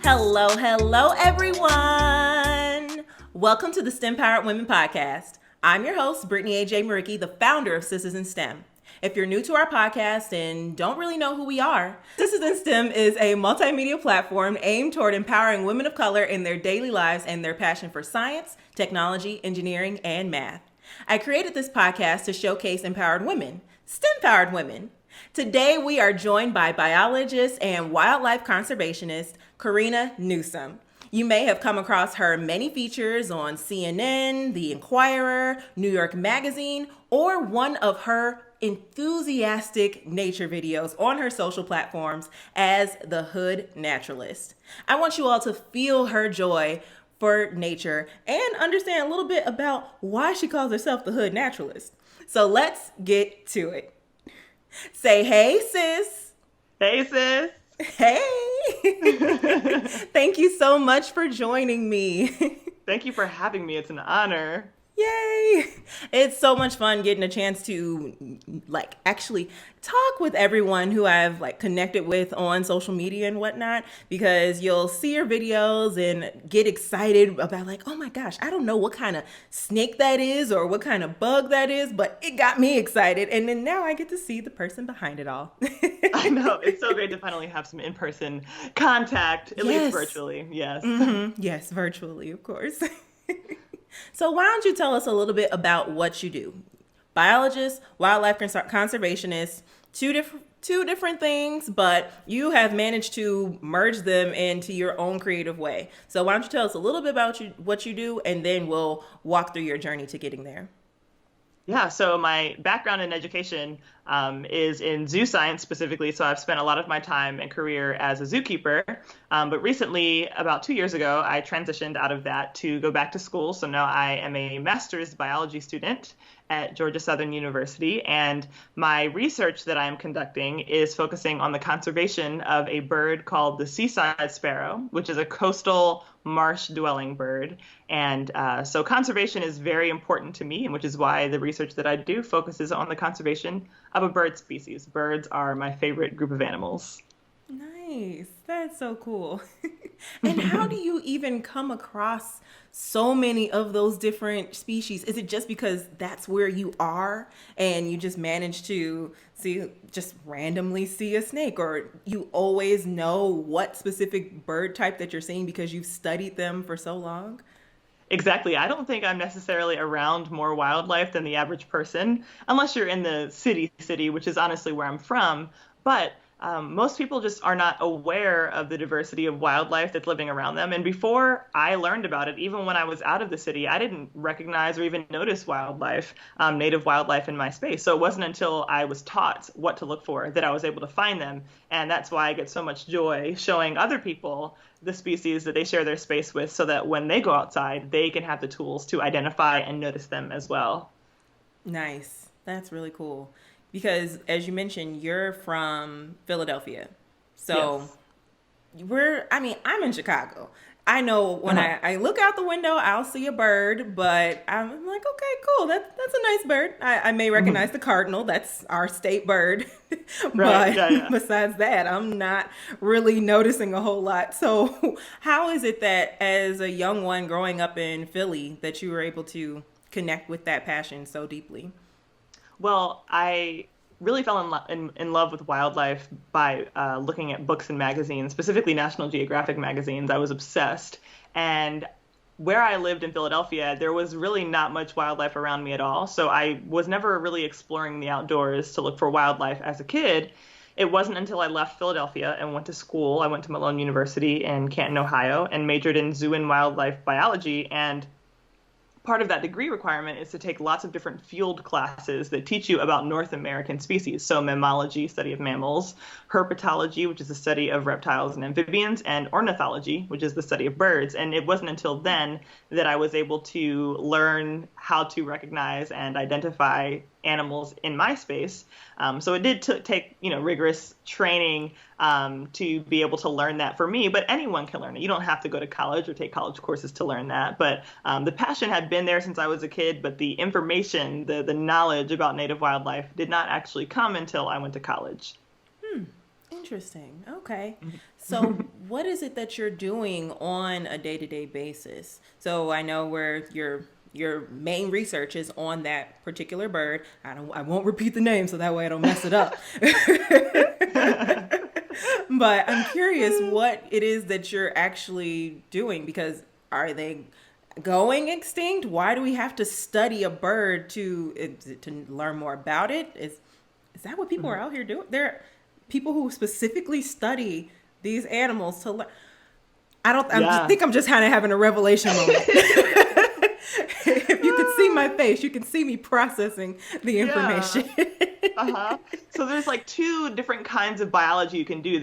Hello, everyone. Welcome to the STEMpowered Women Podcast. I'm your host, Brittany Miriki, the founder of Sistas in STEM. If you're new to our podcast and don't really know who we are, Sistas in STEM is a multimedia platform aimed toward empowering women of color in their daily lives and their passion for science, technology, engineering, and math. I created this podcast to showcase empowered women, STEMpowered women. Today, we are joined by biologist and wildlife conservationist Corina Newsome. You may have come across her many features on CNN, The Inquirer, New York Magazine, or one of her enthusiastic nature videos on her social platforms as the Hood Naturalist. I want you all to feel her joy for nature and understand a little bit about why she calls herself the Hood Naturalist. So let's get to it. Say, hey, sis. Hey, sis. Hey. Thank you so much for joining me. Thank you for having me. It's an honor. Yay. It's so much fun getting a chance to actually talk with everyone who I've connected with on social media and whatnot, because you'll see your videos and get excited about oh my gosh, I don't know what kind of snake that is or what kind of bug that is, but it got me excited. And then now I get to see the person behind it all. I know. It's so great to finally have some in-person contact, at least virtually. Yes. Mm-hmm. Yes, virtually, of course. So why don't you tell us a little bit about what you do? Biologist, wildlife conservationist, two different things, but you have managed to merge them into your own creative way. So why don't you tell us a little bit about what you do, and then we'll walk through your journey to getting there. Yeah, so my background in education is in zoo science specifically. So I've spent a lot of my time and career as a zookeeper. But recently, about 2 years ago, I transitioned out of that to go back to school. So now I am a master's biology student at Georgia Southern University. And my research that I am conducting is focusing on the conservation of a bird called the seaside sparrow, which is a coastal marsh dwelling bird. And so conservation is very important to me, and which is why the research that I do focuses on the conservation of a bird species. Birds are my favorite group of animals. Nice. That's so cool. And how do you even come across so many of those different species? Is it just because that's where you are and you just manage to randomly see a snake, or you always know what specific bird type that you're seeing because you've studied them for so long? Exactly. I don't think I'm necessarily around more wildlife than the average person, unless you're in the city, which is honestly where I'm from. But most people just are not aware of the diversity of wildlife that's living around them. And before I learned about it, even when I was out of the city, I didn't recognize or even notice wildlife, native wildlife in my space. So it wasn't until I was taught what to look for that I was able to find them. And that's why I get so much joy showing other people the species that they share their space with, so that when they go outside, they can have the tools to identify and notice them as well. Nice. That's really cool. Because as you mentioned, you're from Philadelphia. So Yes. I'm in Chicago. I know when I look out the window, I'll see a bird, but I'm like, okay, cool. That's a nice bird. I may recognize the cardinal. That's our state bird. But besides that, I'm not really noticing a whole lot. So how is it that as a young one growing up in Philly that you were able to connect with that passion so deeply? Well, I really fell in love with wildlife by looking at books and magazines, specifically National Geographic magazines. I was obsessed. And where I lived in Philadelphia, there was really not much wildlife around me at all. So I was never really exploring the outdoors to look for wildlife as a kid. It wasn't until I left Philadelphia and went to school. I went to Malone University in Canton, Ohio, and majored in zoo and wildlife biology. And part of that degree requirement is to take lots of different field classes that teach you about North American species. So mammalogy, study of mammals, herpetology, which is the study of reptiles and amphibians, and ornithology, which is the study of birds. And it wasn't until then that I was able to learn how to recognize and identify animals in my space. So it did take, rigorous training to be able to learn that for me, but anyone can learn it. You don't have to go to college or take college courses to learn that. But the passion had been there since I was a kid, but the information, the knowledge about native wildlife did not actually come until I went to college. Interesting. Okay. So what is it that you're doing on a day-to-day basis? So I know where your main research is on that particular bird. I won't repeat the name so that way I don't mess it up. But I'm curious what it is that you're actually doing, because are they going extinct? Why do we have to study a bird to learn more about it? Is that what people are out here doing? There people who specifically study these animals to learn. I think I'm just kind of having a revelation moment. If you could see my face, you can see me processing the information. So there's like two different kinds of biology you can do.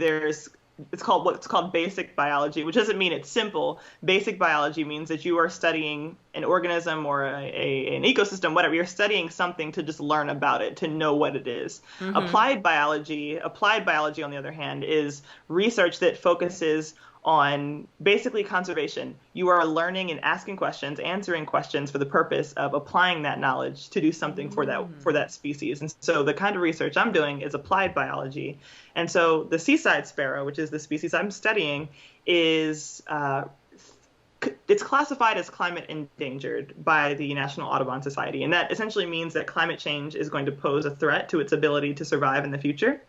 It's called basic biology, which doesn't mean it's simple. Basic biology means that you are studying an organism or an ecosystem, whatever. You're studying something to just learn about it, to know what it is. Applied biology, on the other hand, is research that focuses on basically conservation. You are learning and asking questions, answering questions for the purpose of applying that knowledge to do something for that species. And so the kind of research I'm doing is applied biology. And so the seaside sparrow, which is the species I'm studying, is it's classified as climate endangered by the National Audubon Society. And that essentially means that climate change is going to pose a threat to its ability to survive in the future.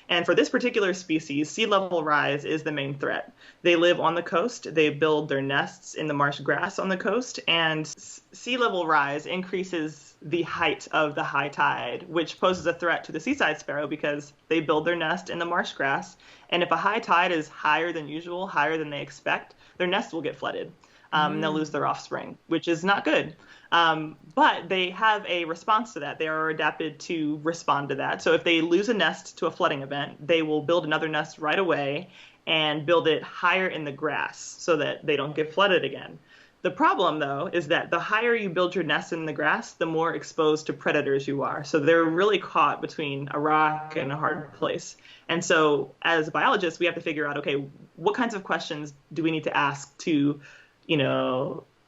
And for this particular species, sea level rise is the main threat. They live on the coast. They build their nests in the marsh grass on the coast. And sea level rise increases the height of the high tide, which poses a threat to the seaside sparrow because they build their nest in the marsh grass. And if a high tide is higher than usual, higher than they expect, their nest will get flooded. And they'll lose their offspring, which is not good. But they have a response to that. They are adapted to respond to that. So if they lose a nest to a flooding event, they will build another nest right away and build it higher in the grass so that they don't get flooded again. The problem, though, is that the higher you build your nest in the grass, the more exposed to predators you are. So they're really caught between a rock and a hard place. And so as biologists, we have to figure out, okay, what kinds of questions do we need to ask to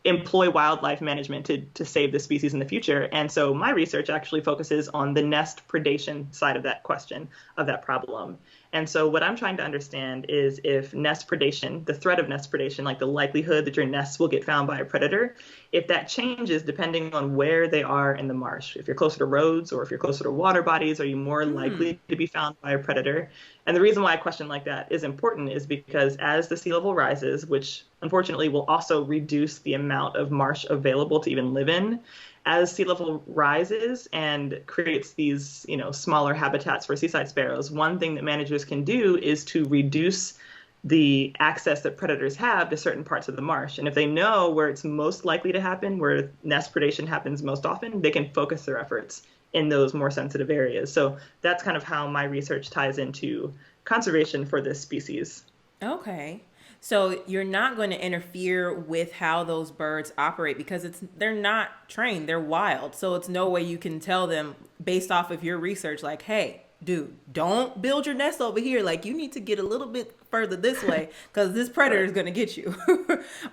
employ wildlife management to save the species in the future. And so my research actually focuses on the nest predation side of that question, of that problem. And so what I'm trying to understand is if nest predation, the threat of nest predation, like the likelihood that your nests will get found by a predator, if that changes depending on where they are in the marsh. If you're closer to roads or if you're closer to water bodies, are you more likely to be found by a predator? And the reason why a question like that is important is because as the sea level rises, which unfortunately will also reduce the amount of marsh available to even live in, as sea level rises and creates these, smaller habitats for seaside sparrows, one thing that managers can do is to reduce the access that predators have to certain parts of the marsh. And if they know where it's most likely to happen, where nest predation happens most often, they can focus their efforts in those more sensitive areas. So that's kind of how my research ties into conservation for this species. Okay. So you're not going to interfere with how those birds operate because they're not trained, they're wild. So it's no way you can tell them based off of your research, like, hey, dude, don't build your nest over here. Like, you need to get a little bit further this way because this predator is going to get you.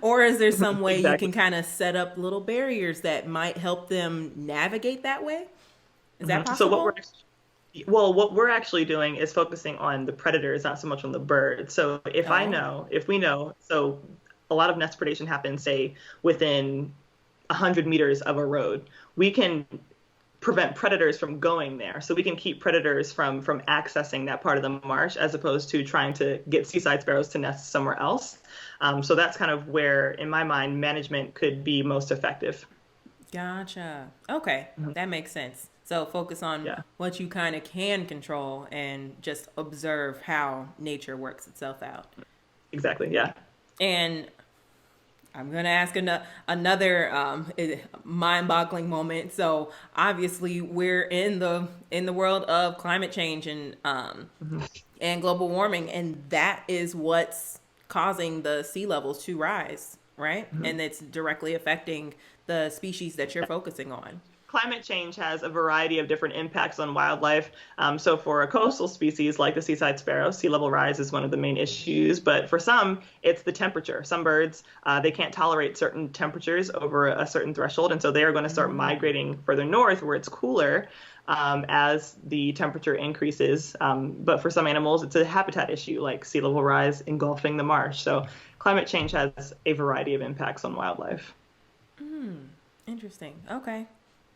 Or is there some way you can kind of set up little barriers that might help them navigate that way? Is that possible? So what we're actually doing is focusing on the predators, not so much on the birds. So if we know, so a lot of nest predation happens, say, within 100 meters of a road, we can prevent predators from going there. So we can keep predators from accessing that part of the marsh as opposed to trying to get seaside sparrows to nest somewhere else. So that's kind of where, in my mind, management could be most effective. Gotcha. Okay. That makes sense. So focus on what you kind of can control and just observe how nature works itself out. Exactly. Yeah. And I'm going to ask another mind-boggling moment. So obviously we're in the world of climate change and global warming, and that is what's causing the sea levels to rise, right? And it's directly affecting the species that you're focusing on. Climate change has a variety of different impacts on wildlife. So for a coastal species like the seaside sparrow, sea level rise is one of the main issues. But for some, it's the temperature. Some birds, they can't tolerate certain temperatures over a certain threshold. And so they are going to start migrating further north where it's cooler. as the temperature increases. But for some animals, it's a habitat issue, like sea level rise engulfing the marsh. So climate change has a variety of impacts on wildlife. Interesting. Okay.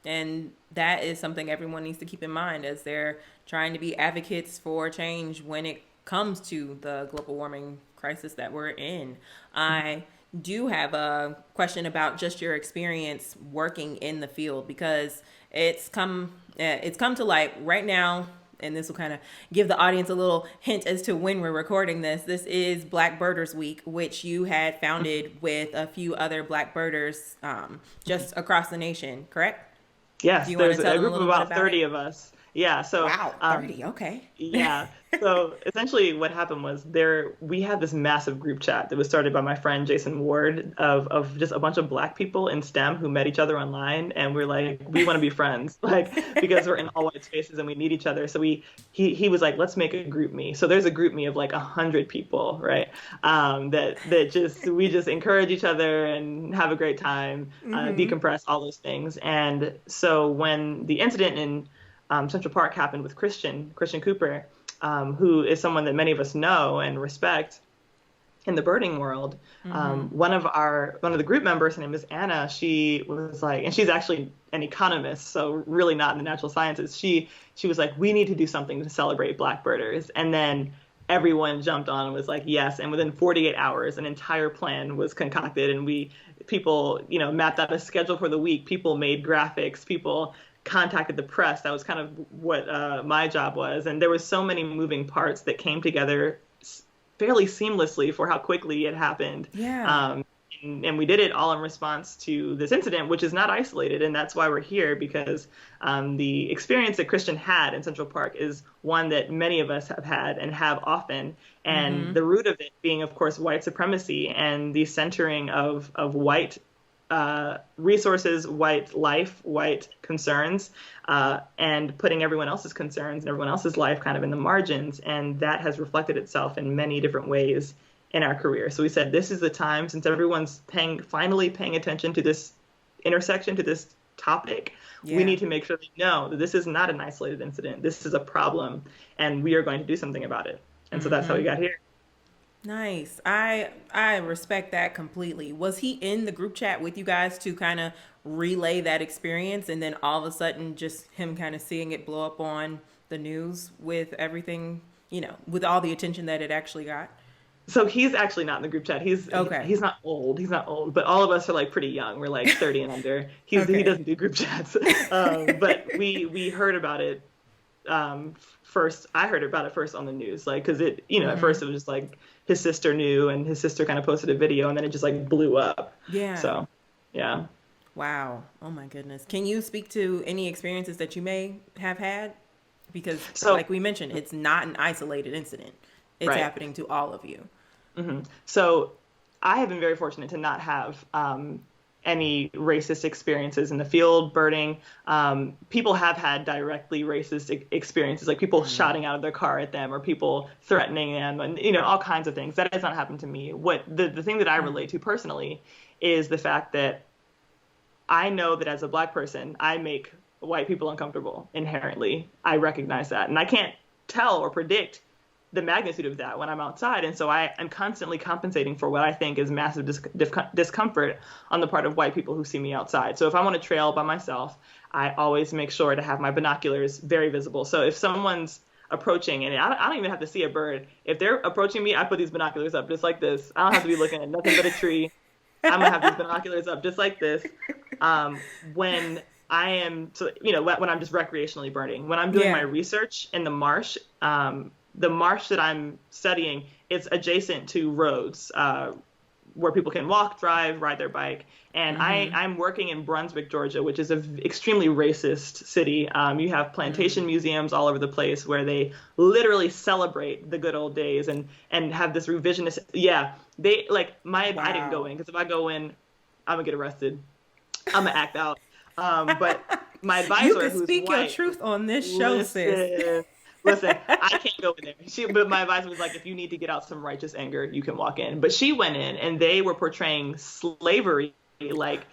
And that is something everyone needs to keep in mind as they're trying to be advocates for change when it comes to the global warming crisis that we're in. I do have a question about just your experience working in the field, because it's come to light right now, and this will kind of give the audience a little hint as to when we're recording this. This is Black Birders Week, which you had founded with a few other Black birders just across the nation, correct? Yes, there's a group of about 30 of us. Yeah, so wow, 30, okay. Yeah. So essentially what happened was we had this massive group chat that was started by my friend Jason Ward of just a bunch of Black people in STEM who met each other online, and we're like, we want to be friends, like, because we're in all white spaces and we need each other. So he was like, let's make a group me. So there's a group me of like 100 people, right? We just encourage each other and have a great time, decompress, all those things. And so when the incident in Central Park happened with Christian Cooper, who is someone that many of us know and respect in the birding world. One of the group members, her name is Anna, she was like, and she's actually an economist, so really not in the natural sciences. She was like, we need to do something to celebrate Black birders. And then everyone jumped on and was like, yes. And within 48 hours, an entire plan was concocted, and people mapped out a schedule for the week. People made graphics. People contacted the press. That was kind of what my job was. And there was so many moving parts that came together fairly seamlessly for how quickly it happened. Yeah. And we did it all in response to this incident, which is not isolated. And that's why we're here, because the experience that Christian had in Central Park is one that many of us have had and have often. And the root of it being, of course, white supremacy and the centering of white resources, white life, white concerns, and putting everyone else's concerns and everyone else's life kind of in the margins. And that has reflected itself in many different ways in our career. So we said, this is the time, since everyone's finally paying attention to this intersection, to this topic, we need to make sure they know that this is not an isolated incident. This is a problem, and we are going to do something about it. And so that's how we got here. Nice. I respect that completely. Was he in the group chat with you guys to kind of relay that experience, and then all of a sudden just him kind of seeing it blow up on the news with everything, with all the attention that it actually got? So he's actually not in the group chat. He's not old. He's not old, but all of us are like pretty young. We're like 30 and under. He doesn't do group chats. But we heard about it first. I heard about it first on the news, like, because it, at first it was just like his sister knew, and his sister kind of posted a video, and then it just like blew up. Yeah. So, yeah. Wow. Oh my goodness. Can you speak to any experiences that you may have had? Because like we mentioned, it's not an isolated incident. It's happening to all of you. So I have been very fortunate to not have any racist experiences in the field birding. People have had directly racist experiences, like people shouting out of their car at them, or people threatening them, and all kinds of things. That has not happened to me. What the thing that I relate to personally is the fact that I know that as a Black person, I make white people uncomfortable inherently. I recognize that, and I can't tell or predict the magnitude of that when I'm outside. And so I'm constantly compensating for what I think is massive discomfort on the part of white people who see me outside. So if I'm on a trail by myself, I always make sure to have my binoculars very visible. So if someone's approaching, and I don't even have to see a bird, if they're approaching me, I put these binoculars up just like this. I don't have to be looking at nothing but a tree. I'm gonna have these binoculars up just like this. When I am, when I'm just recreationally birding, when I'm doing my research in the marsh, the marsh that I'm studying, it's adjacent to roads where people can walk, drive, ride their bike. And I'm working in Brunswick, Georgia, which is an extremely racist city. You have plantation museums all over the place where they literally celebrate the good old days and have this revisionist. Yeah, I didn't go in, because if I go in, I'm gonna get arrested. I'm gonna act out. But my advisor, you can speak your truth on this show, sis. Listen, I can't go in there. But my advisor was like, if you need to get out some righteous anger, you can walk in. But she went in, and they were portraying slavery like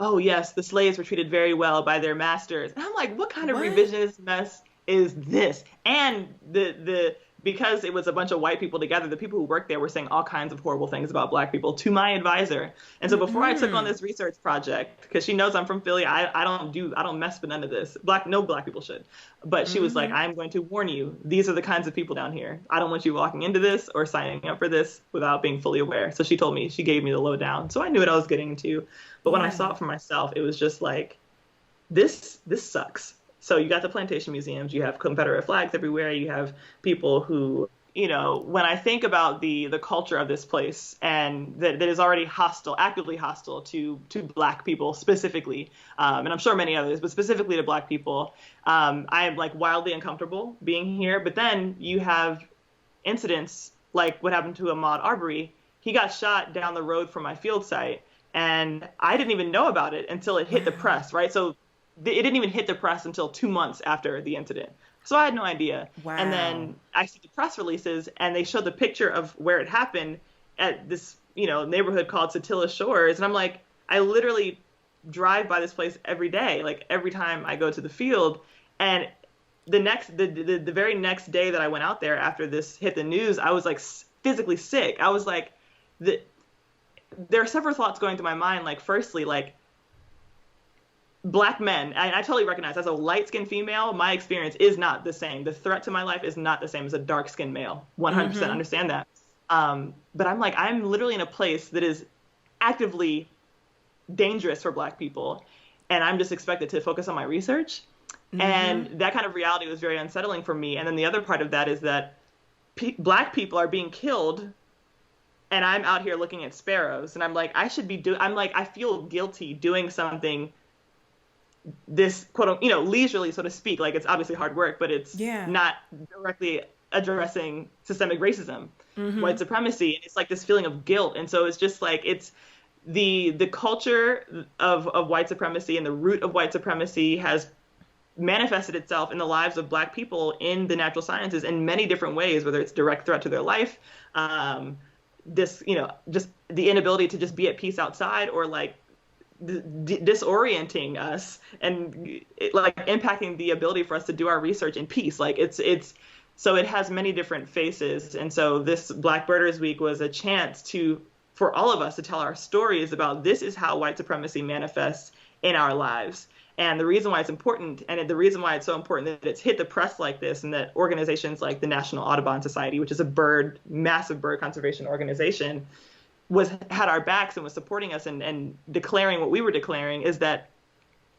oh yes, the slaves were treated very well by their masters. And I'm like, what kind of What? revisionist mess is this? And the because it was a bunch of white people together, the people who worked there were saying all kinds of horrible things about black people to my advisor. And so before I took on Mm-mm. this research project, because she knows I'm from Philly, I don't mess with none of this. No black people should. But she was like, Mm-hmm. I'm going to warn you, these are the kinds of people down here. I don't want you walking into this or signing up for this without being fully aware. So she gave me the lowdown. So I knew what I was getting into. But when I Yeah. saw it for myself, it was just like, this sucks. So you got the plantation museums, you have Confederate flags everywhere, you have people who, when I think about the culture of this place and that is already hostile, actively hostile to black people specifically, and I'm sure many others, but specifically to black people, I am like wildly uncomfortable being here. But then you have incidents like what happened to Ahmaud Arbery. He got shot down the road from my field site, and I didn't even know about it until it hit the Wow. press, right? So it didn't even hit the press until 2 months after the incident. So I had no idea. And Wow. then I see the press releases, and they show the picture of where it happened at this, neighborhood called Satilla Shores. And I'm like, I literally drive by this place every day, like every time I go to the field. And the very next day that I went out there after this hit the news, I was like physically sick. I was like, the, there are several thoughts going through my mind. Like, firstly, like, black men, I totally recognize as a light-skinned female, my experience is not the same. The threat to my life is not the same as a dark-skinned male. 100% Mm-hmm. understand that. But I'm like, I'm literally in a place that is actively dangerous for black people, and I'm just expected to focus on my research. Mm-hmm. And that kind of reality was very unsettling for me. And then the other part of that is that black people are being killed, and I'm out here looking at sparrows, and I'm like, I'm like, I feel guilty doing something this quote, leisurely, so to speak. Like, it's obviously hard work, but it's Yeah. not directly addressing systemic racism, Mm-hmm. white supremacy. And it's like this feeling of guilt. And so it's just like, it's the culture of white supremacy and the root of white supremacy has manifested itself in the lives of black people in the natural sciences in many different ways, whether it's direct threat to their life, this, just the inability to just be at peace outside, or like disorienting us, and like impacting the ability for us to do our research in peace. Like, it's so it has many different faces. And so this Black Birders Week was a chance for all of us to tell our stories about this is how white supremacy manifests in our lives. And the reason why it's important, and the reason why it's so important that it's hit the press like this, and that organizations like the National Audubon Society, which is a massive bird conservation organization, had our backs and was supporting us and declaring what we were declaring, is that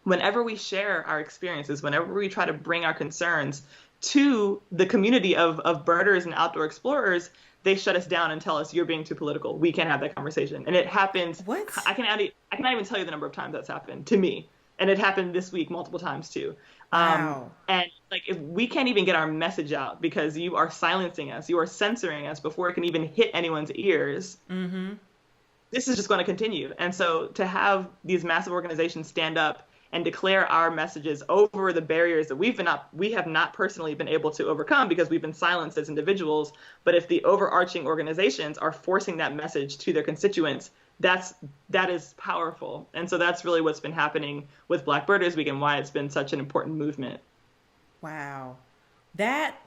whenever we share our experiences, whenever we try to bring our concerns to the community of birders and outdoor explorers, they shut us down and tell us, you're being too political. We can't have that conversation. And it happens. What? I cannot even tell you the number of times that's happened to me. And it happened this week multiple times too. Wow. And like, if we can't even get our message out because you are silencing us, you are censoring us before it can even hit anyone's ears, Mm-hmm. this is just going to continue. And so to have these massive organizations stand up and declare our messages over the barriers that we have not personally been able to overcome because we've been silenced as individuals. But if the overarching organizations are forcing that message to their constituents, that is powerful. And so that's really what's been happening with Black Birders Week and why it's been such an important movement. Wow. That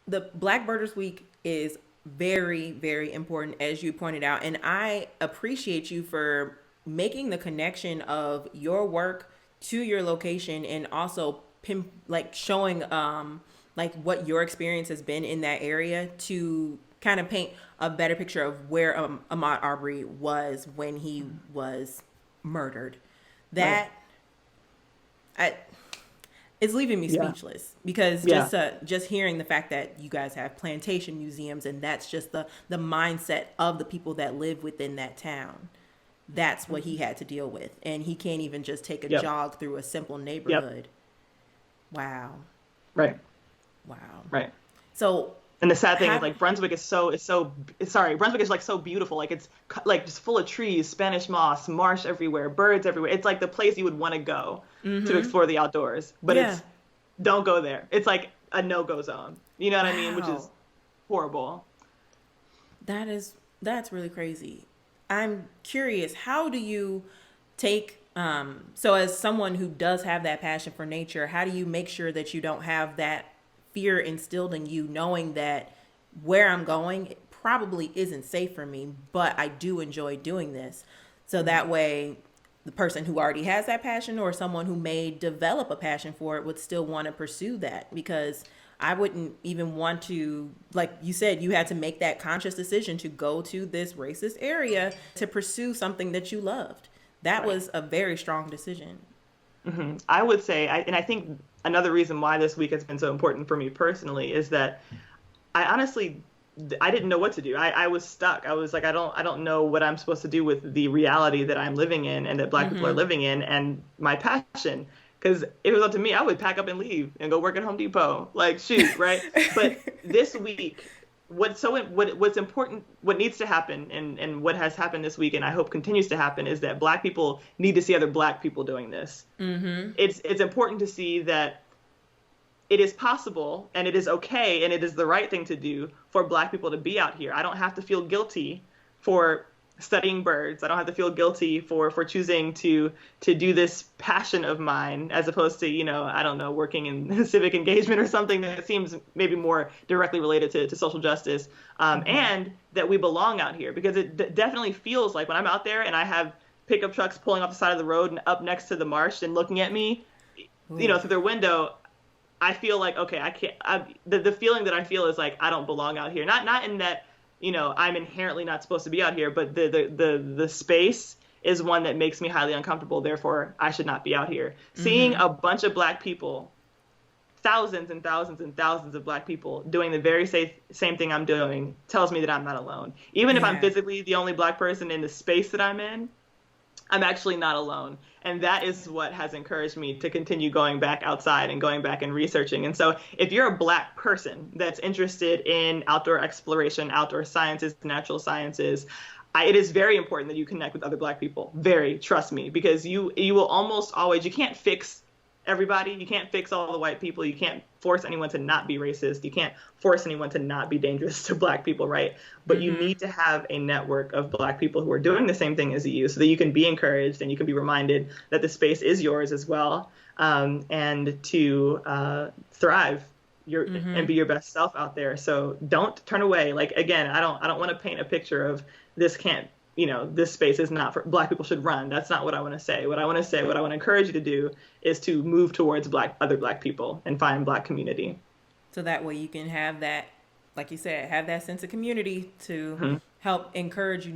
the Black Birders Week is very, very important, as you pointed out. And I appreciate you for making the connection of your work to your location, and also like showing like what your experience has been in that area, to kind of paint a better picture of where Ahmaud Arbery was when he was murdered. Right. That I it's leaving me Yeah. speechless, because Yeah. just hearing the fact that you guys have plantation museums, and that's just the mindset of the people that live within that town. That's what he had to deal with, and he can't even just take a Yep. jog through a simple Yep. neighborhood. Wow. Right. Wow. Right. So And the sad thing is, have like, Brunswick is Brunswick is like so beautiful. Like, it's like just full of trees, Spanish moss, marsh everywhere, birds everywhere. It's like the place you would want to go to explore the outdoors. But yeah. don't go there. It's like a no-go zone. You know what I mean? Which is Wow. horrible. That's really crazy. I'm curious, how do you take So as someone who does have that passion for nature, how do you make sure that you don't have that fear instilled in you, knowing that where I'm going it probably isn't safe for me, but I do enjoy doing this? So that way the person who already has that passion or someone who may develop a passion for it would still want to pursue that, because I wouldn't even want to, like you said, you had to make that conscious decision to go to this racist area to pursue something that you loved. That was a very strong decision. I would say, and I think another reason why this week has been so important for me personally is that I didn't know what to do. I was stuck. I was like, I don't know what I'm supposed to do with the reality that I'm living in and that Black people are living in and my passion. Because if it was up to me, I would pack up and leave and go work at Home Depot. Like, shoot, right? But this week, what's important, what needs to happen, and what has happened this week, and I hope continues to happen, is that Black people need to see other Black people doing this. It's important to see that it is possible and it is okay and it is the right thing to do for Black people to be out here. I don't have to feel guilty for studying birds. I don't have to feel guilty for choosing to do this passion of mine, as opposed to, I don't know, working in civic engagement or something that seems maybe more directly related to social justice, and that we belong out here, because it definitely feels like when I'm out there and I have pickup trucks pulling off the side of the road and up next to the marsh and looking at me, through their window, I feel like, okay, I can't, the feeling that I feel is like, I don't belong out here. Not in that, I'm inherently not supposed to be out here, but the space is one that makes me highly uncomfortable. Therefore, I should not be out here. Seeing a bunch of Black people, thousands and thousands and thousands of Black people doing the very same thing I'm doing, tells me that I'm not alone. Even if I'm physically the only Black person in the space that I'm in, I'm actually not alone. And that is what has encouraged me to continue going back outside and going back and researching. And so if you're a Black person that's interested in outdoor exploration, outdoor sciences, natural sciences, it is very important that you connect with other Black people. Trust me, because you will almost always, you can't fix everybody. You can't fix all the white people. You can't force anyone to not be racist. You can't force anyone to not be dangerous to Black people, right? But you need to have a network of Black people who are doing the same thing as you, so that you can be encouraged and you can be reminded that the space is yours as well, and to thrive and be your best self out there. So don't turn away. Like, again, I don't want to paint a picture of this space is not for Black people should run. That's not what I want to say. What I want to encourage you to do is to move towards other Black people and find Black community. So that way you can have that, like you said, have that sense of community to help encourage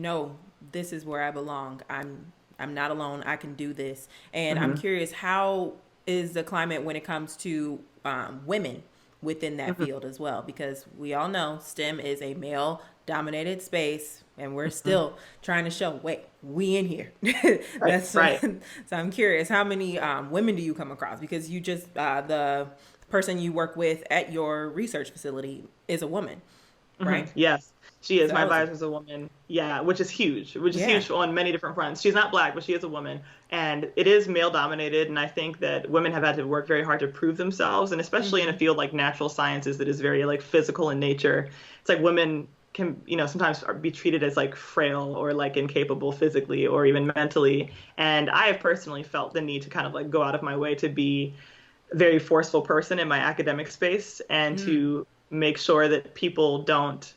this is where I belong. I'm not alone. I can do this. And I'm curious, how is the climate when it comes to women within that field as well? Because we all know STEM is a male-dominated space, and we're still trying to show, wait, we in here. That's right. So I'm curious, how many women do you come across? Because you just, the person you work with at your research facility is a woman, right? Yes, she is. My advisor is a woman. Yeah, which is huge, huge on many different fronts. She's not Black, but she is a woman. And it is male-dominated, and I think that women have had to work very hard to prove themselves, and especially in a field like natural sciences that is very, like, physical in nature. It's like women can, sometimes be treated as, like, frail or, like, incapable physically or even mentally. And I have personally felt the need to kind of, like, go out of my way to be a very forceful person in my academic space and to make sure that people don't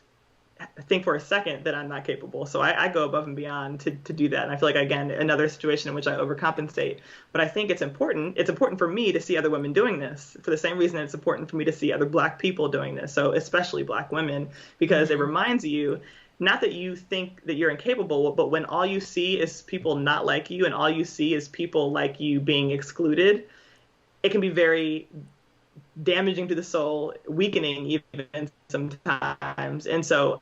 think for a second that I'm not capable. So I go above and beyond to do that. And I feel like, again, another situation in which I overcompensate. But I think it's important. It's important for me to see other women doing this for the same reason it's important for me to see other Black people doing this. So especially Black women, because it reminds you, not that you think that you're incapable, but when all you see is people not like you and all you see is people like you being excluded, it can be very damaging to the soul, weakening even sometimes. And so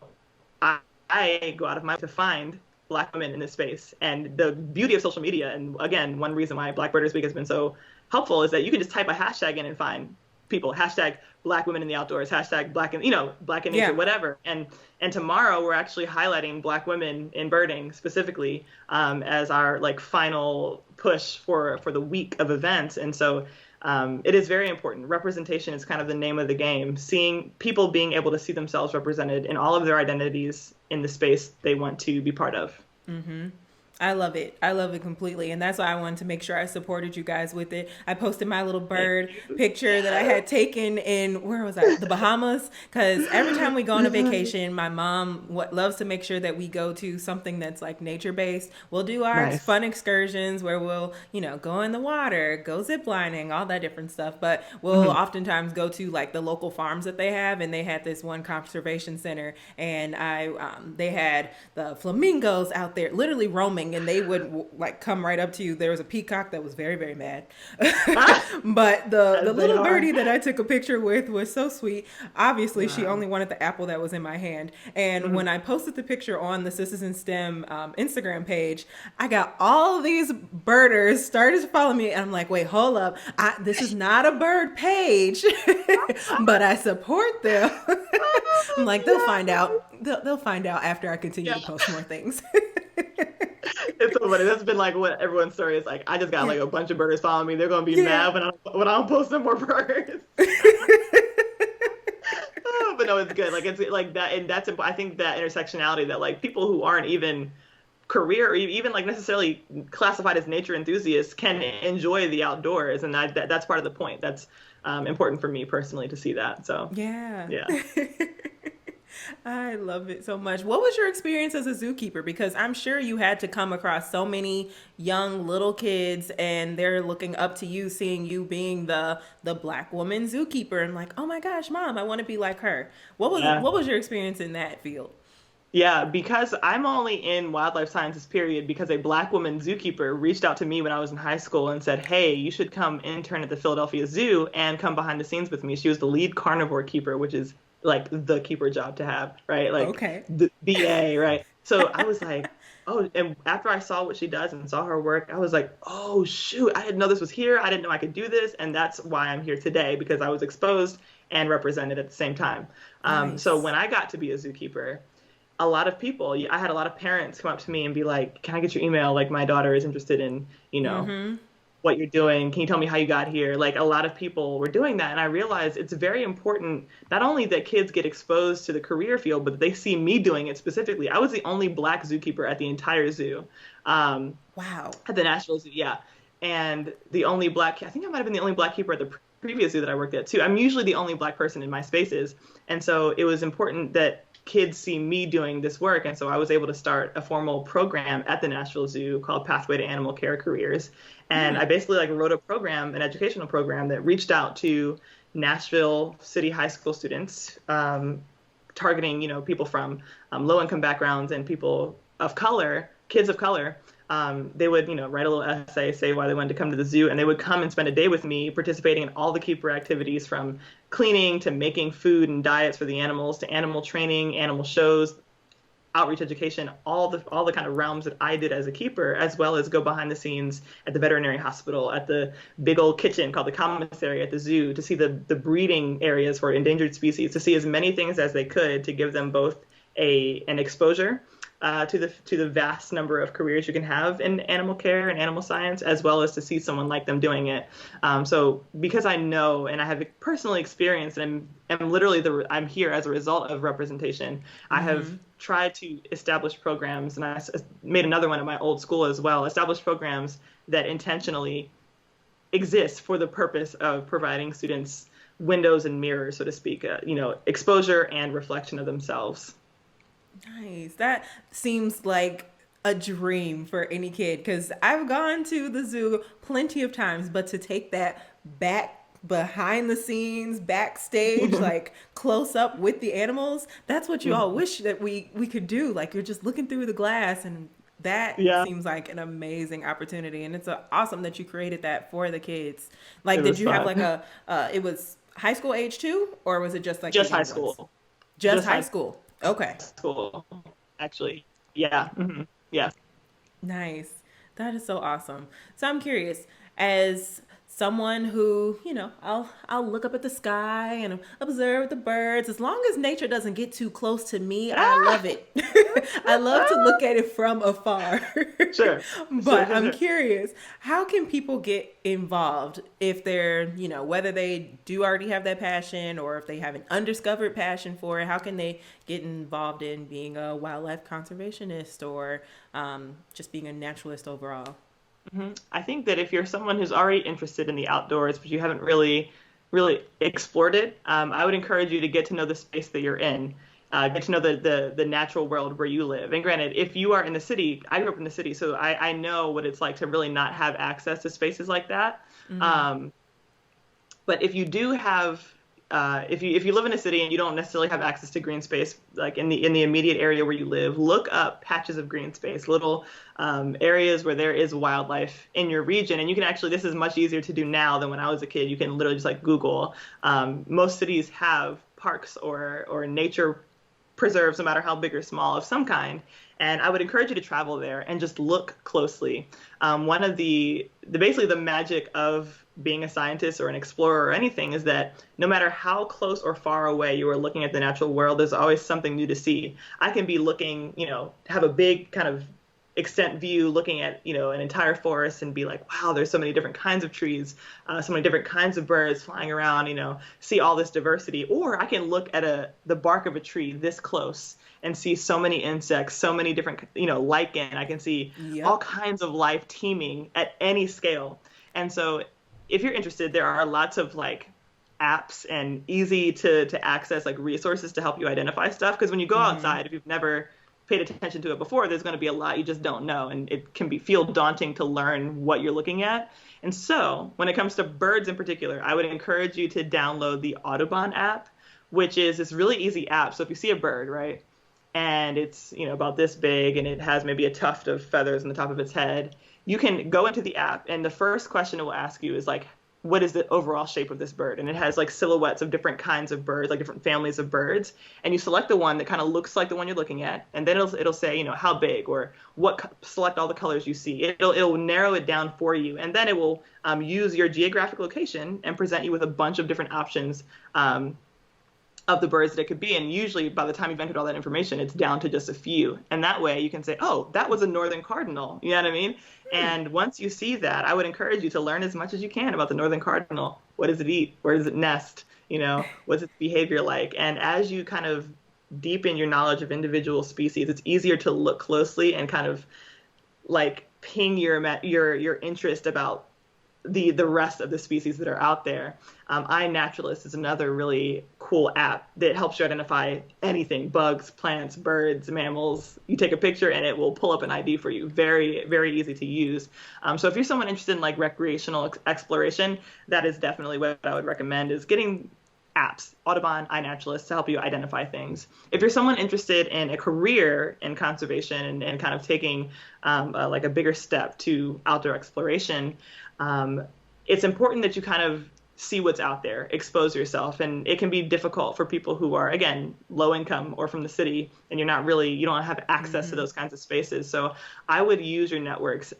I go out of my way to find Black women in this space. And the beauty of social media, and again, one reason why Black Birders Week has been so helpful, is that you can just type a hashtag in and find people. Hashtag Black women in the outdoors, hashtag Black in nature, whatever. And tomorrow we're actually highlighting Black women in birding specifically as our, like, final push for the week of events. And so it is very important. Representation is kind of the name of the game. Seeing people being able to see themselves represented in all of their identities in the space they want to be part of. I love it. I love it completely. And that's why I wanted to make sure I supported you guys with it. I posted my little bird picture that I had taken in, where was I? The Bahamas. Because every time we go on a vacation, my mom loves to make sure that we go to something that's like nature based. We'll do our Nice. fun excursions where we'll, go in the water, go zip lining, all that different stuff. But we'll oftentimes go to like the local farms that they have. And they had this one conservation center. And they had the flamingos out there literally roaming, and they would like come right up to you. There was a peacock that was very, very mad. But the little birdie that I took a picture with was so sweet. Obviously, she only wanted the apple that was in my hand. And when I posted the picture on the Sistas in STEM Instagram page, I got all of these birders started to follow me. And I'm like, wait, hold up. This is not a bird page, but I support them. I'm like, they'll find out. They'll find out after I continue to post more things. It's so funny. That's been like what everyone's story is like. I just got like a bunch of birders following me. They're gonna be mad when I don't post no more birds. Oh, but no, it's good. Like it's like that, and that's I think that intersectionality that like people who aren't even career or even like necessarily classified as nature enthusiasts can enjoy the outdoors, and that's part of the point. That's important for me personally to see that. So yeah. Yeah. I love it so much. What was your experience as a zookeeper? Because I'm sure you had to come across so many young little kids and they're looking up to you, seeing you being the Black woman zookeeper, and like, oh my gosh, mom, I want to be like her. What was your experience in that field? Yeah, because I'm only in wildlife sciences period because a Black woman zookeeper reached out to me when I was in high school and said, hey, you should come intern at the Philadelphia Zoo and come behind the scenes with me. She was the lead carnivore keeper, which is like the keeper job to have, right? Like the BA, right? So I was like, oh, and after I saw what she does and saw her work, I was like, oh shoot, I didn't know this was here. I didn't know I could do this. And that's why I'm here today, because I was exposed and represented at the same time. Nice. So when I got to be a zookeeper, a lot of people, I had a lot of parents come up to me and be like, can I get your email? Like my daughter is interested in, what you're doing. Can you tell me how you got here? Like a lot of people were doing that. And I realized it's very important, not only that kids get exposed to the career field, but they see me doing it specifically. I was the only Black zookeeper at the entire zoo. Wow. At the National Zoo, yeah. And the only Black, I think I might have been the only Black keeper at the previous zoo that I worked at too. I'm usually the only Black person in my spaces. And so it was important that kids see me doing this work. And so I was able to start a formal program at the Nashville Zoo called Pathway to Animal Care Careers. And I basically like wrote a program, an educational program that reached out to Nashville City High School students, targeting, people from low-income backgrounds and people of color, kids of color. They would, write a little essay, say why they wanted to come to the zoo, and they would come and spend a day with me participating in all the keeper activities, from cleaning to making food and diets for the animals to animal training, animal shows, outreach education, all the kind of realms that I did as a keeper, as well as go behind the scenes at the veterinary hospital, at the big old kitchen called the commissary at the zoo, to see the breeding areas for endangered species, to see as many things as they could to give them both an exposure to the vast number of careers you can have in animal care and animal science, as well as to see someone like them doing it. So because I know and I have personally experienced, and I'm here as a result of representation. I have tried to establish programs, and I made another one at my old school as well, establish programs that intentionally exist for the purpose of providing students windows and mirrors, so to speak, exposure and reflection of themselves. Nice. That seems like a dream for any kid, because I've gone to the zoo plenty of times, but to take that back behind the scenes, backstage, like close up with the animals, that's what you all wish that we could do. Like you're just looking through the glass, and that seems like an amazing opportunity. And it's awesome that you created that for the kids. Like, did you have like it was high school age too, or was it just like just high school? Just high school. Okay. School, actually. Yeah. Mm-hmm. Yeah. Nice. That is so awesome. So I'm curious, as someone who, I'll look up at the sky and observe the birds. As long as nature doesn't get too close to me, I love it. I love to look at it from afar. Sure. But I'm curious, how can people get involved if they're, whether they do already have that passion or if they have an undiscovered passion for it, how can they get involved in being a wildlife conservationist or just being a naturalist overall? I think that if you're someone who's already interested in the outdoors, but you haven't really explored it, I would encourage you to get to know the space that you're in, get to know the natural world where you live. And granted, if you are in the city, I grew up in the city, so I know what it's like to really not have access to spaces like that. But if you do have if you live in a city and you don't necessarily have access to green space, like in the immediate area where you live, look up patches of green space, little areas where there is wildlife in your region. And you can actually, this is much easier to do now than when I was a kid. You can literally just like Google. Most cities have parks or nature preserves, no matter how big or small, of some kind. And I would encourage you to travel there and just look closely. One of basically the magic of being a scientist or an explorer or anything is that no matter how close or far away you are looking at the natural world, there's always something new to see. I can be looking, have a big kind of extent view looking at, an entire forest and be like, wow, there's so many different kinds of trees, so many different kinds of birds flying around, see all this diversity. Or I can look at the bark of a tree this close and see so many insects, so many different, lichen. I can see all kinds of life teeming at any scale. And so if you're interested, there are lots of like apps and easy to access like resources to help you identify stuff. Because when you go outside, if you've never paid attention to it before, there's going to be a lot you just don't know. And it can feel daunting to learn what you're looking at. And so when it comes to birds in particular, I would encourage you to download the Audubon app, which is this really easy app. So if you see a bird, right, and it's, about this big and it has maybe a tuft of feathers on the top of its head, you can go into the app and the first question it will ask you is like, what is the overall shape of this bird? And it has like silhouettes of different kinds of birds, like different families of birds. And you select the one that kind of looks like the one you're looking at. And then it'll say, how big or select all the colors you see. It'll narrow it down for you. And then it will use your geographic location and present you with a bunch of different options of the birds that it could be. And usually by the time you've entered all that information, it's down to just a few. And that way you can say, oh, that was a northern cardinal. You know what I mean? And once you see that, I would encourage you to learn as much as you can about the northern cardinal. What does it eat? Where does it nest? What's its behavior like? And as you kind of deepen your knowledge of individual species, it's easier to look closely and kind of like ping your interest about the rest of the species that are out there. iNaturalist is another really cool app that helps you identify anything: bugs, plants, birds, mammals. You take a picture and it will pull up an ID for you. Very, very easy to use. So if you're someone interested in like recreational exploration, that is definitely what I would recommend, is getting apps, Audubon, iNaturalist, to help you identify things. If you're someone interested in a career in conservation and kind of taking like a bigger step to outdoor exploration, it's important that you kind of see what's out there, expose yourself. And it can be difficult for people who are, again, low income or from the city, and you don't have access to those kinds of spaces. So I would use your networks.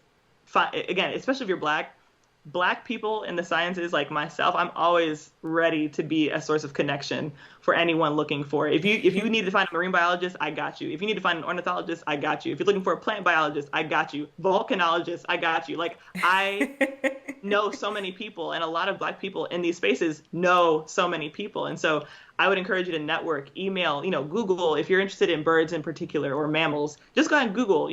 Again, especially if you're Black people in the sciences like myself, I'm always ready to be a source of connection for anyone looking for it. If you need to find a marine biologist, I got you. If you need to find an ornithologist, I got you. If you're looking for a plant biologist, I got you. Volcanologist, I got you. Like, I know so many people, and a lot of Black people in these spaces know so many people. And so I would encourage you to network, email, Google. If you're interested in birds in particular or mammals, just go ahead and Google,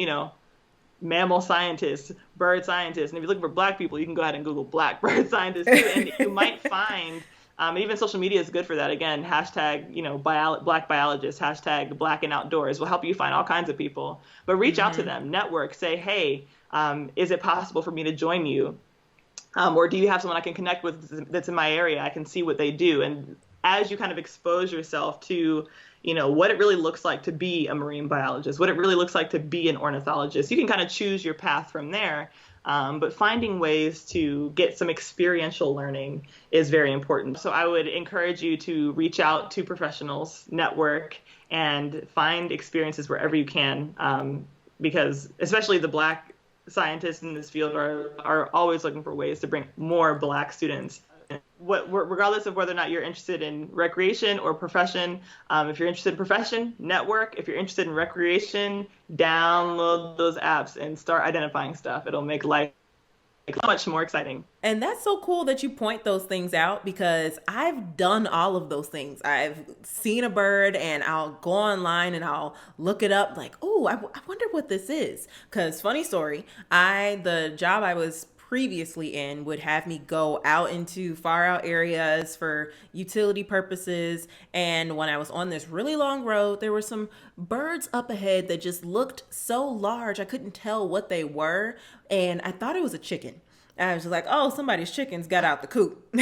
mammal scientists, bird scientists. And if you're looking for Black people, you can go ahead and Google Black bird scientists too. And you might find, even social media is good for that. Again, hashtag, Black biologists, hashtag Black and outdoors will help you find all kinds of people. But reach out to them, network, say, hey, is it possible for me to join you? Or do you have someone I can connect with that's in my area? I can see what they do. And as you kind of expose yourself to what it really looks like to be a marine biologist, what it really looks like to be an ornithologist, you can kind of choose your path from there. But finding ways to get some experiential learning is very important. So I would encourage you to reach out to professionals, network, and find experiences wherever you can, because especially the Black scientists in this field are always looking for ways to bring more Black students. Regardless of whether or not you're interested in recreation or profession, if you're interested in profession, network. If you're interested in recreation, download those apps and start identifying stuff. It'll make life much more exciting. And that's so cool that you point those things out, because I've done all of those things. I've seen a bird and I'll go online and I'll look it up like, oh, I wonder what this is. Because funny story, the job I was previously in would have me go out into far out areas for utility purposes. And when I was on this really long road, there were some birds up ahead that just looked so large. I couldn't tell what they were. And I thought it was a chicken. I was just like, oh, somebody's chickens got out the coop.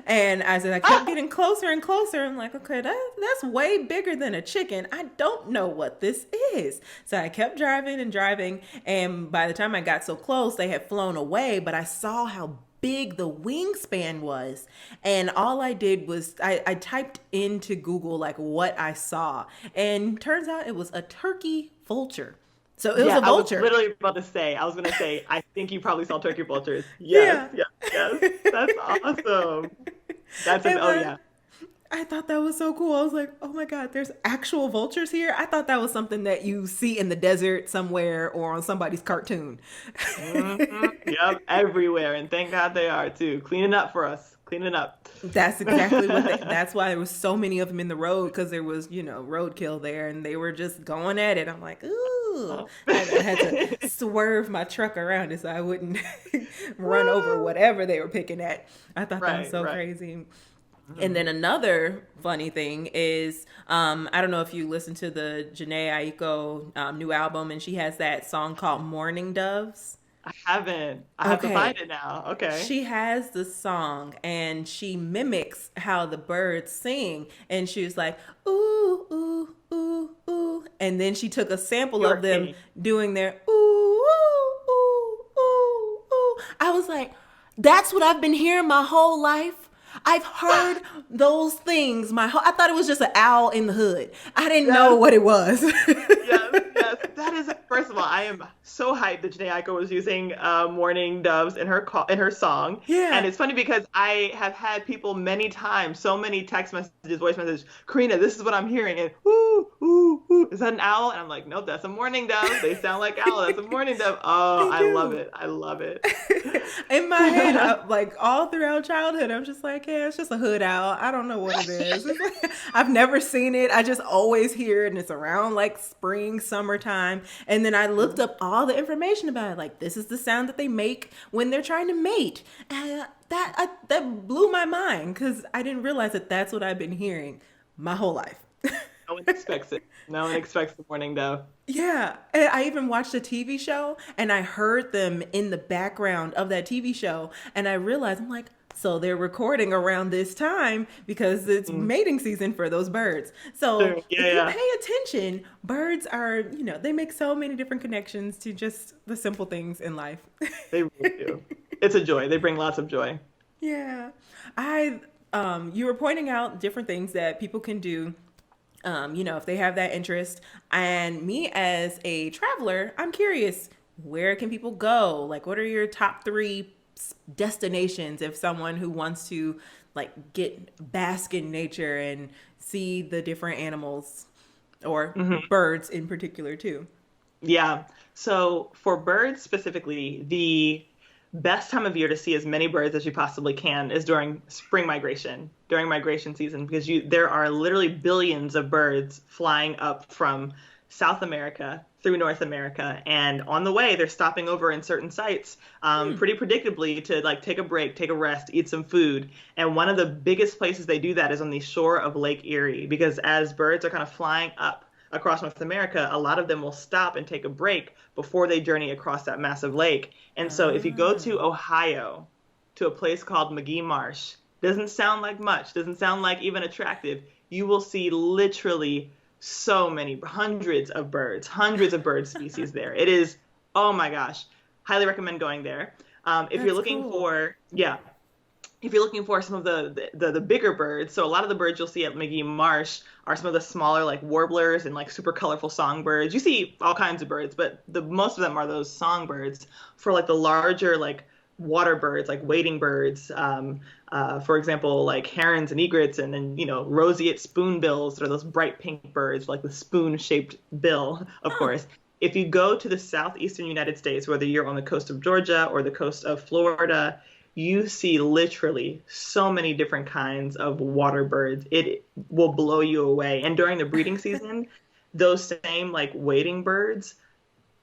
And I kept getting closer and closer. I'm like, okay, that's way bigger than a chicken. I don't know what this is. So I kept driving and driving. And by the time I got so close, they had flown away. But I saw how big the wingspan was. And all I did was I typed into Google like what I saw. And turns out it was a turkey vulture. So it was a vulture. I was literally about to say, I think you probably saw turkey vultures. Yes. That's awesome. Yeah. I thought that was so cool. I was like, oh my God, there's actual vultures here. I thought that was something that you see in the desert somewhere or on somebody's cartoon. Mm-hmm. Yep, everywhere. And thank God they are too. Cleaning up for us. Cleaning up. That's exactly that's why there was so many of them in the road, because there was, roadkill there and they were just going at it. I'm like, ooh. I had to swerve my truck around it so I wouldn't run over whatever they were picking at. I thought that was so crazy. And then another funny thing is, I don't know if you listen to the Jhené Aiko new album, and she has that song called Morning Doves. I haven't. I have to find it now. Okay. She has the song and she mimics how the birds sing. And she was like, ooh, ooh, ooh, ooh. And then she took a sample of them doing their ooh, ooh, ooh, ooh, ooh. I was like, that's what I've been hearing my whole life. I've heard those things. I thought it was just an owl in the hood. I didn't know what it was. Yes. That is, first of all, I am so hyped that Jhené Aiko was using Morning Doves in her song. Yeah. And it's funny because I have had people many times, so many text messages, voice messages, Corina, this is what I'm hearing. And ooh, ooh, ooh. Is that an owl? And I'm like, nope, that's a morning dove. They sound like owl. That's a morning dove. Oh, I love it. I love it. In my head, like all throughout childhood, I'm just like, yeah, it's just a hood owl. I don't know what it is. I've never seen it. I just always hear it, and it's around like spring, summertime. And then I looked up all the information about it. Like, this is the sound that they make when they're trying to mate. And that blew my mind, because I didn't realize that that's what I've been hearing my whole life. No one expects it. No one expects the morning dove. Yeah. And I even watched a TV show, and I heard them in the background of that TV show. And I realized, I'm like, so they're recording around this time because it's mating season for those birds. So if you pay attention, birds are, they make so many different connections to just the simple things in life. They really do. It's a joy. They bring lots of joy. Yeah. You were pointing out different things that people can do, if they have that interest. And me as a traveler, I'm curious, where can people go? Like, what are your top 3 destinations if someone who wants to bask in nature and see the different animals or birds in particular too? Yeah. So for birds specifically, the best time of year to see as many birds as you possibly can is during spring migration, during migration season, because there are literally billions of birds flying up from South America through North America, and on the way they're stopping over in certain sites pretty predictably to take a break, take a rest, eat some food. And one of the biggest places they do that is on the shore of Lake Erie, because as birds are kind of flying up across North America, a lot of them will stop and take a break before they journey across that massive lake. And so if you go to Ohio, to a place called Magee Marsh, doesn't sound like much, doesn't sound like even attractive, you will see literally so many, hundreds of bird species there. It is, oh my gosh, highly recommend going there. If you're looking for, if you're looking for some of the bigger birds, so a lot of the birds you'll see at Magee Marsh are some of the smaller like warblers and like super colorful songbirds. You see all kinds of birds, but the most of them are those songbirds. For like the larger like water birds, like wading birds, for example, like herons and egrets, and then roseate spoonbills that are those bright pink birds, like the spoon-shaped bill, of course. If you go to the southeastern United States, whether you're on the coast of Georgia or the coast of Florida, you see literally so many different kinds of water birds. It will blow you away. And during the breeding season, those same like wading birds,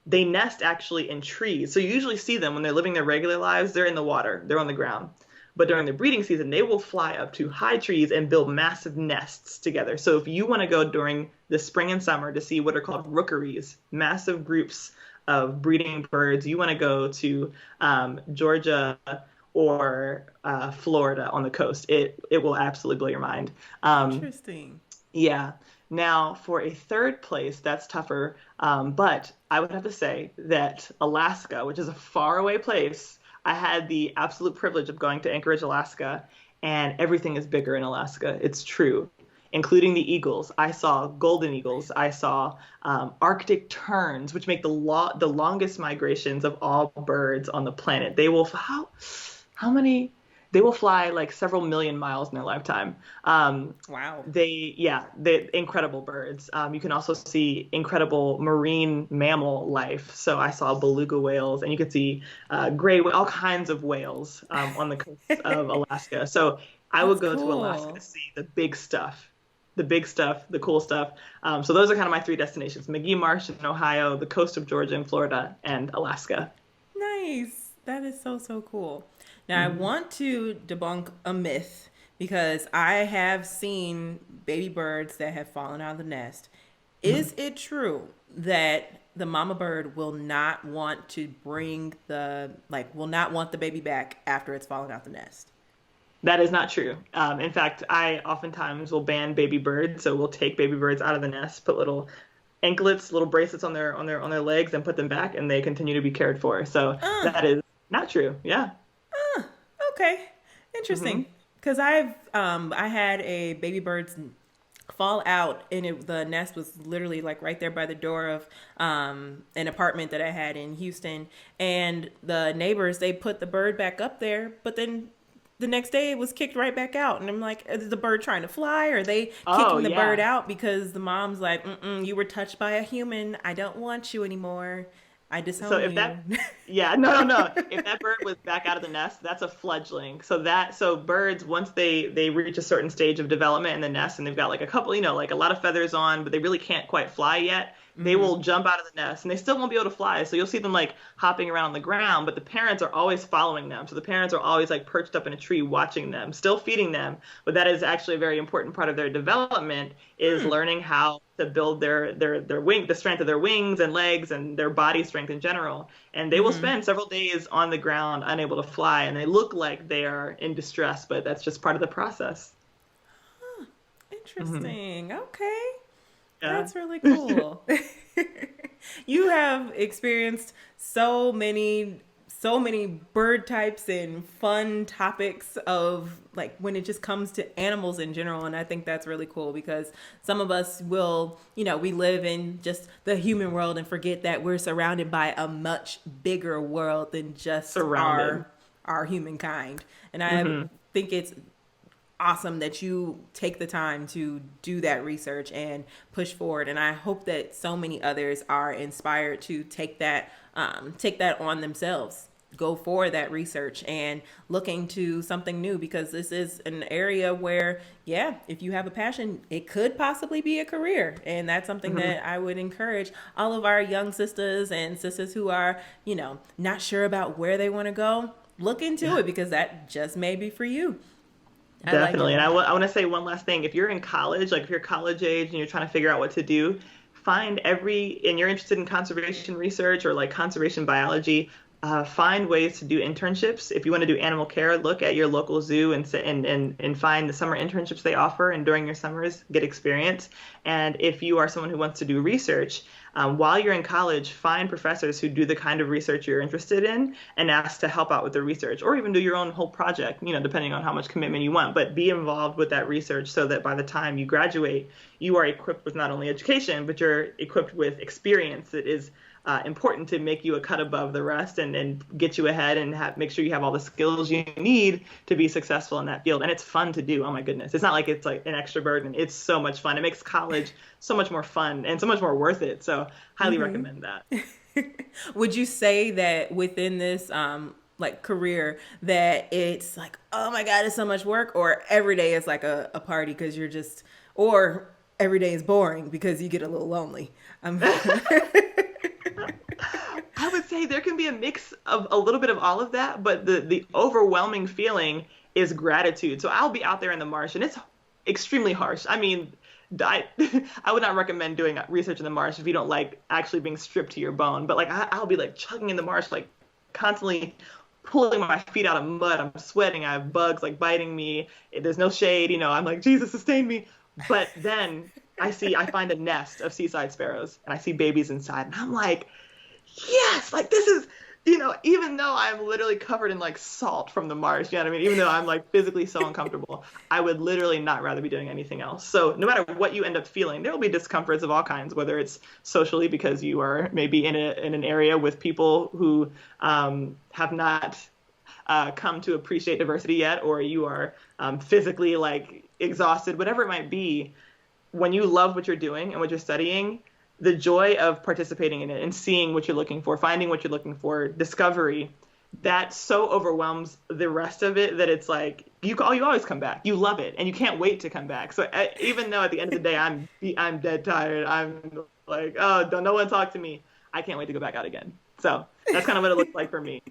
they nest actually in trees. So you usually see them when they're living their regular lives, they're in the water, they're on the ground. But during the breeding season, they will fly up to high trees and build massive nests together. So if you want to go during the spring and summer to see what are called rookeries, massive groups of breeding birds, you want to go to Georgia or Florida on the coast. It will absolutely blow your mind. Interesting. Yeah. Now, for a third place, that's tougher. But I would have to say that Alaska, which is a faraway place, I had the absolute privilege of going to Anchorage, Alaska, and everything is bigger in Alaska. It's true, including the eagles. I saw golden eagles. I saw Arctic terns, which make the longest migrations of all birds on the planet. They will how many? They will fly like several million miles in their lifetime. Wow. They're incredible birds. You can also see incredible marine mammal life. So I saw beluga whales, and you could see all kinds of whales on the coast of Alaska. So I would go to Alaska to see the big stuff, the cool stuff. So those are kind of my three destinations: Magee Marsh in Ohio, the coast of Georgia and Florida, and Alaska. Nice. That is so, so cool. Now, I want to debunk a myth because I have seen baby birds that have fallen out of the nest. Is it true that the mama bird will not want to will not want the baby back after it's fallen out the nest? That is not true. In fact, I oftentimes will ban baby birds. So we'll take baby birds out of the nest, put little anklets, little bracelets on their legs, and put them back, and they continue to be cared for. So that is not true. Yeah. Okay, interesting. Because I had a baby bird fall out, and the nest was literally like right there by the door of an apartment that I had in Houston. And the neighbors, they put the bird back up there, but then the next day it was kicked right back out. And I'm like, is the bird trying to fly? Or are they kicking the bird out because the mom's like, you were touched by a human. I don't want you anymore. I disown you. No. If that bird was back out of the nest, that's a fledgling. So birds, once they reach a certain stage of development in the nest, and they've got like a couple, like a lot of feathers on, but they really can't quite fly yet, they will jump out of the nest, and they still won't be able to fly. So you'll see them like hopping around on the ground, but the parents are always following them. So the parents are always like perched up in a tree watching them, still feeding them. But that is actually a very important part of their development, is learning how to build their wing, the strength of their wings and legs and their body strength in general. And they will spend several days on the ground unable to fly, and they look like they are in distress, but that's just part of the process. Interesting. Okay. Yeah. That's really cool. You have experienced so many bird types and fun topics of like when it just comes to animals in general. And I think that's really cool because some of us will, we live in just the human world and forget that we're surrounded by a much bigger world than just our humankind. And I think it's awesome that you take the time to do that research and push forward. And I hope that so many others are inspired to take that on themselves, go for that research and look into something new, because this is an area where, if you have a passion, it could possibly be a career. And that's something that I would encourage all of our young sisters and sisters who are, not sure about where they want to go, look into it, because that just may be for you. Definitely. And I want to say one last thing. If you're in college, like if you're college age and you're trying to figure out what to do, and you're interested in conservation research or like conservation biology, find ways to do internships. If you want to do animal care, look at your local zoo and find the summer internships they offer, and during your summers, get experience. And if you are someone who wants to do research, while you're in college, find professors who do the kind of research you're interested in and ask to help out with the research, or even do your own whole project, depending on how much commitment you want. But be involved with that research so that by the time you graduate, you are equipped with not only education, but you're equipped with experience that is important to make you a cut above the rest and get you ahead and make sure you have all the skills you need to be successful in that field. And it's fun to do. Oh my goodness. It's not like it's like an extra burden. It's so much fun. It makes college so much more fun and so much more worth it. So highly recommend that. Would you say that within this like career that it's like, oh my God, it's so much work, or every day is like a party because you're just, or every day is boring because you get a little lonely? I would say there can be a mix of a little bit of all of that, but the overwhelming feeling is gratitude. So I'll be out there in the marsh, and it's extremely harsh. I mean, I would not recommend doing research in the marsh if you don't like actually being stripped to your bone. But like I'll be like chugging in the marsh, like constantly pulling my feet out of mud. I'm sweating. I have bugs like biting me. There's no shade. I'm like, Jesus, sustain me. But then I find a nest of seaside sparrows, and I see babies inside, and I'm like, yes, like this is, even though I'm literally covered in like salt from the marsh, you know what I mean? Even though I'm like physically so uncomfortable, I would literally not rather be doing anything else. So no matter what you end up feeling, there will be discomforts of all kinds, whether it's socially because you are maybe in an area with people who have not come to appreciate diversity yet, or you are physically like exhausted, whatever it might be. When you love what you're doing and what you're studying, the joy of participating in it and seeing what you're looking for, finding what you're looking for, discovery, that so overwhelms the rest of it that it's like you always come back. You love it and you can't wait to come back. So even though at the end of the day I'm dead tired, I'm like, oh, don't no one talk to me, I can't wait to go back out again. So that's kind of what it looks like for me.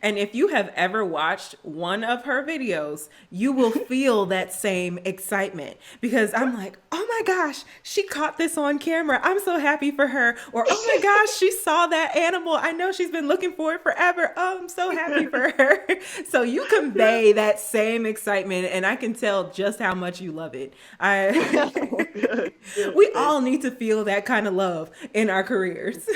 And if you have ever watched one of her videos, you will feel that same excitement, because I'm like, oh my gosh, she caught this on camera. I'm so happy for her. Or, oh my gosh, she saw that animal. I know she's been looking for it forever. Oh, I'm so happy for her. So you convey that same excitement, and I can tell just how much you love it. We all need to feel that kind of love in our careers.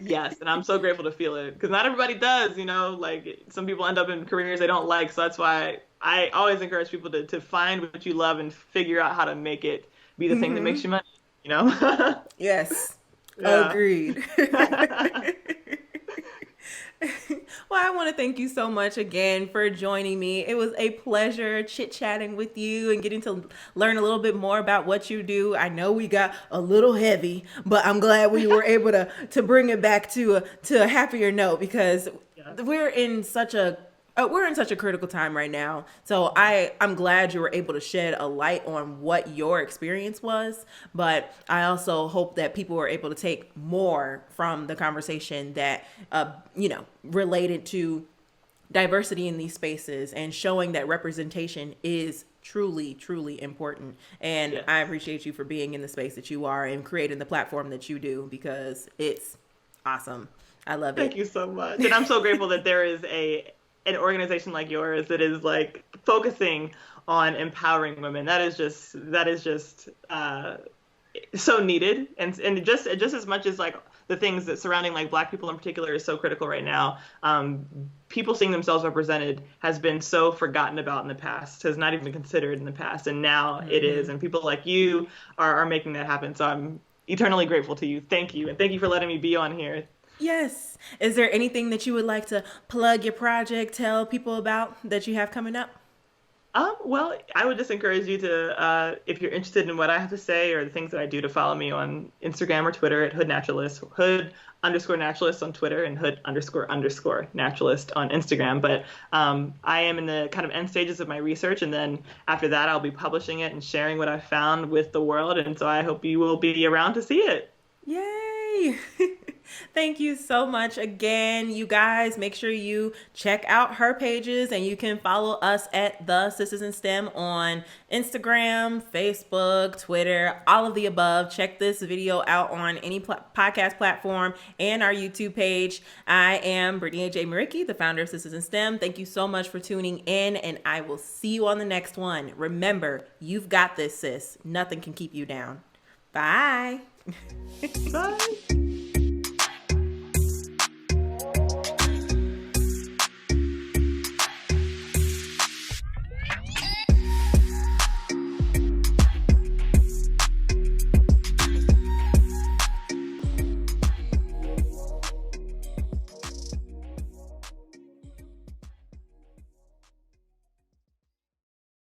Yes, and I'm so grateful to feel it, because not everybody does, like some people end up in careers they don't like. So that's why I always encourage people to find what you love and figure out how to make it be the thing that makes you money, Yes, yeah. Agreed. Well, I want to thank you so much again for joining me. It was a pleasure chit-chatting with you and getting to learn a little bit more about what you do. I know we got a little heavy, but I'm glad we were able to bring it back to a happier note, because we're in such a critical time right now. So I'm glad you were able to shed a light on what your experience was. But I also hope that people were able to take more from the conversation that, related to diversity in these spaces and showing that representation is truly, truly important. And yes. I appreciate you for being in the space that you are and creating the platform that you do, because it's awesome. I love it. Thank you so much. And I'm so grateful that there is an organization like yours that is like focusing on empowering women. That is just so needed, and just as much as like the things that surrounding like Black people in particular is so critical right now. People seeing themselves represented has been so forgotten about in the past, has not even been considered in the past, and now it is. And people like you are making that happen. So I'm eternally grateful to you. Thank you, and thank you for letting me be on here. Yes. Is there anything that you would like to plug your project, tell people about that you have coming up? Well, I would just encourage you to, if you're interested in what I have to say or the things that I do, to follow me on Instagram or Twitter at hood_naturalist, hood_naturalist on Twitter, and hood__naturalist on Instagram. But I am in the kind of end stages of my research, and then after that, I'll be publishing it and sharing what I've found with the world. And so I hope you will be around to see it. Yay! Thank you so much again, you guys. Make sure you check out her pages, and you can follow us at the Sistas in STEM on Instagram, Facebook, Twitter, all of the above. Check this video out on any podcast platform and our YouTube page. I am Brittany A.J. Miriki, the founder of Sistas in STEM. Thank you so much for tuning in, and I will see you on the next one. Remember, you've got this, sis. Nothing can keep you down. Bye. Bye.